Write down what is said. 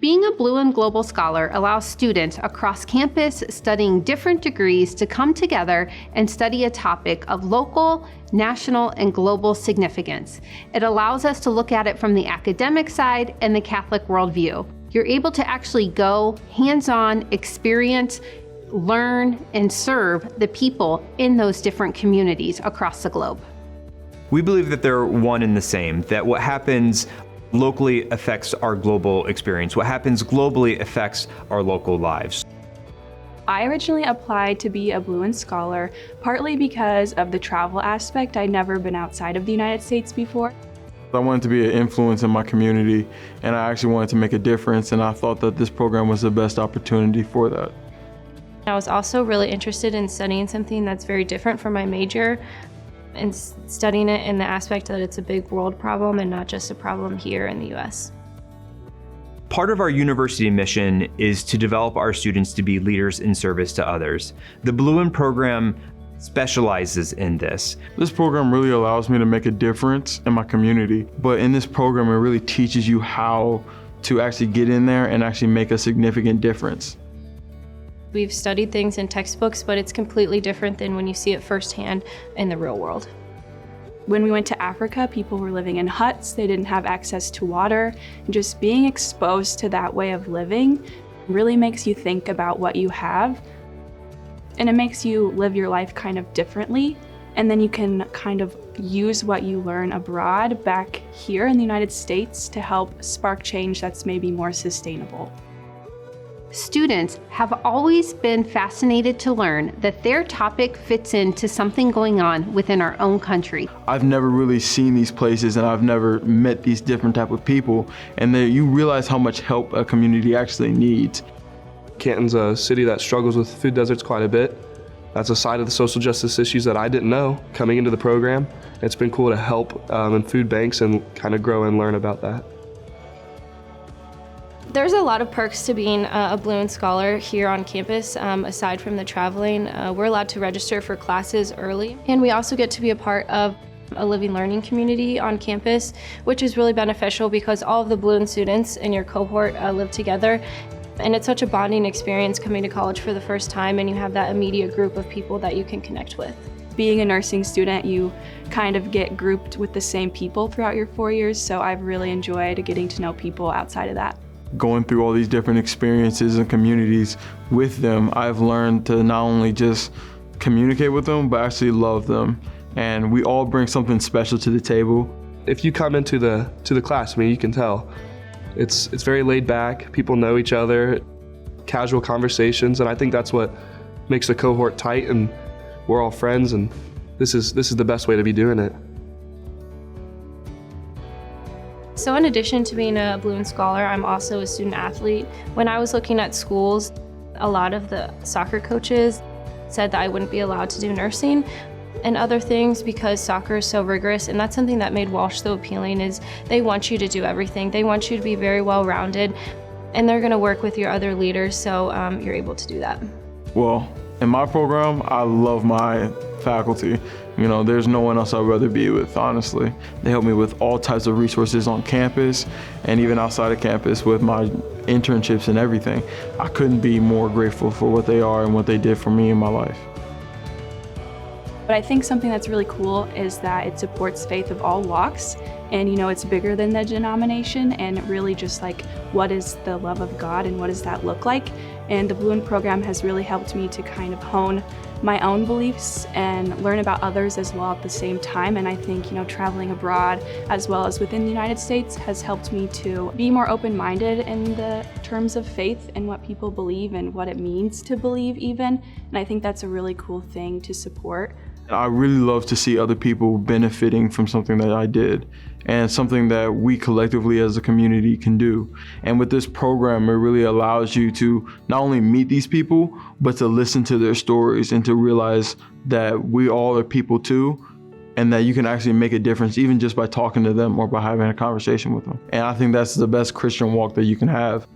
Being a Blouin Global Scholar allows students across campus studying different degrees to come together and study a topic of local, national, and global significance. It allows us to look at it from the academic side and the Catholic worldview. You're able to actually go hands-on, experience, learn, and serve the people in those different communities across the globe. We believe that they're one and the same, that what happens locally affects our global experience. What happens globally affects our local lives. I originally applied to be a Blouin Scholar, partly because of the travel aspect. I'd never been outside of the United States before. I wanted to be an influence in my community, and I actually wanted to make a difference, and I thought that this program was the best opportunity for that. I was also really interested in studying something that's very different from my major, and studying it in the aspect that it's a big world problem and not just a problem here in the US. Part of our university mission is to develop our students to be leaders in service to others. The Blouin program specializes in this. This program really allows me to make a difference in my community, but in this program it really teaches you how to actually get in there and actually make a significant difference. We've studied things in textbooks, but it's completely different than when you see it firsthand in the real world. When we went to Africa, people were living in huts, they didn't have access to water, and just being exposed to that way of living really makes you think about what you have, and it makes you live your life kind of differently, and then you can kind of use what you learn abroad back here in the United States to help spark change that's maybe more sustainable. Students have always been fascinated to learn that their topic fits into something going on within our own country. I've never really seen these places, and I've never met these different type of people, and you realize how much help a community actually needs. Canton's a city that struggles with food deserts quite a bit. That's a side of the social justice issues that I didn't know coming into the program. It's been cool to help in food banks and kind of grow and learn about that. There's a lot of perks to being a Blouin Scholar here on campus. Aside from the traveling, we're allowed to register for classes early, and we also get to be a part of a living learning community on campus, which is really beneficial because all of the Blouin students in your cohort live together, and it's such a bonding experience coming to college for the first time, and you have that immediate group of people that you can connect with. Being a nursing student, you kind of get grouped with the same people throughout your 4 years, so I've really enjoyed getting to know people outside of that. Going through all these different experiences and communities with them, I've learned to not only just communicate with them, but actually love them. And we all bring something special to the table. If you come into the class, I mean, you can tell. It's very laid back, people know each other, casual conversations, and I think that's what makes the cohort tight, and we're all friends, and this is the best way to be doing it. So in addition to being a Blouin Scholar, I'm also a student athlete. When I was looking at schools, a lot of the soccer coaches said that I wouldn't be allowed to do nursing and other things because soccer is so rigorous, and that's something that made Walsh so appealing is they want you to do everything. They want you to be very well-rounded, and they're gonna work with your other leaders, so you're able to do that. Well, in my program, I love my faculty. You know, there's no one else I'd rather be with, honestly. They help me with all types of resources on campus and even outside of campus with my internships and everything. I couldn't be more grateful for what they are and what they did for me in my life. But I think something that's really cool is that it supports faith of all walks, and you know, it's bigger than the denomination, and really just like, what is the love of God and what does that look like? And the Blouin program has really helped me to kind of hone my own beliefs and learn about others as well at the same time. And I think, you know, traveling abroad as well as within the United States has helped me to be more open-minded in the terms of faith and what people believe and what it means to believe even. And I think that's a really cool thing to support. I really love to see other people benefiting from something that I did and something that we collectively as a community can do. And with this program, it really allows you to not only meet these people, but to listen to their stories and to realize that we all are people too, and that you can actually make a difference even just by talking to them or by having a conversation with them. And I think that's the best Christian walk that you can have.